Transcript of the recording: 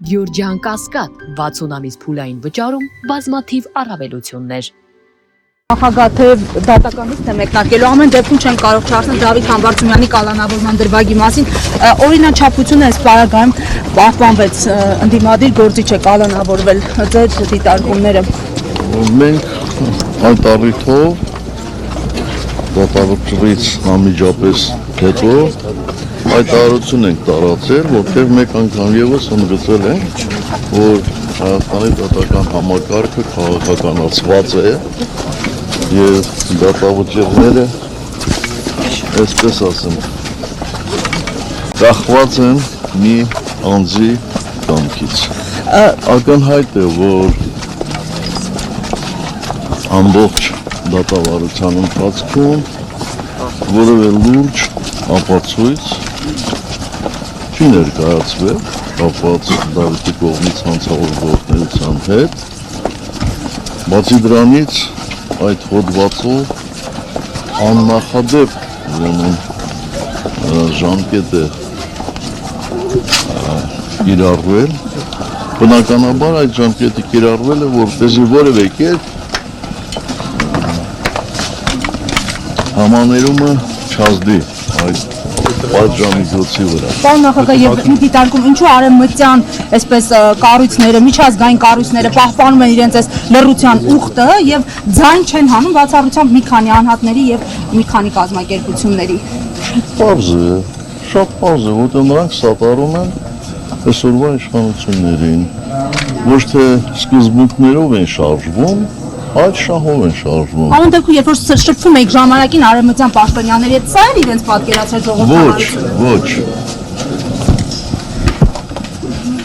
Գյուրջյան Կասկադ 60 ամիս փուլային վճարում բազմաթիվ առավելություններ։ Նախագահ դատականից թե մեկնարկելու ամեն դեպքում չեն կարող չարցնել Դավիթ Համբարձումյանի կալանավորման դրվագի մասին օրինաչափությունը այս պարագայում պահպանվեց ընդդիմադիր գործիչ է կալանավորվել ձեր դիտարկումները մենք այդ առիթով դատավճռից անմիջապես հետո այդ արարություն ենք տարածել, որտեղ մեկ անգամ ևս ընդգծել ենք, որ Հայաստանի դատական համակարգը քաղաքականացված է եւ դատավճիռները, այսպես ասեմ, կախված են մի անձի կամքից։ Ակնհայտ է, որ ամբողջ դատավարության ընթացքում որևէ լուրջ ապացույց չի ներկայացվել կապված Դավիթի կողմից հանցավորվողներության հետ, բացի դրանից այդ հոդվածով աննախադեպ ժամկետ է կիրառվել, բնականաբար այդ ժամկետը կիրառվել է, որպեսզի որևէ կերպ համաներումը չազդի այդ պատժամիջոցի վրա։ Պարոն նախագահ, եւ մի դիտարկում ինչու արևմտյան այսպես կառույցները, միջազգային կառույցները պահպանում են իրենց այս լռության ուխտը եւ ձայն չեն հանում բացառությամբ մի քանի անհատների եւ մի քանի կազմակերպությունների։ Պարզ է, շատ պարզ է, որտեղ նրանք սատարում են այսօրվա իշխանություններին, ոչ թե սկզբունքներով են շարժվում, այդ շահով են շարժվում։ Ամեն դեպքում, երբ որ շփվում եք ժամանակին արևմտյան պաշտոնյաների հետ, սա էր իրենց պատկերացրած ժողովրդավարությունը։ Ոչ,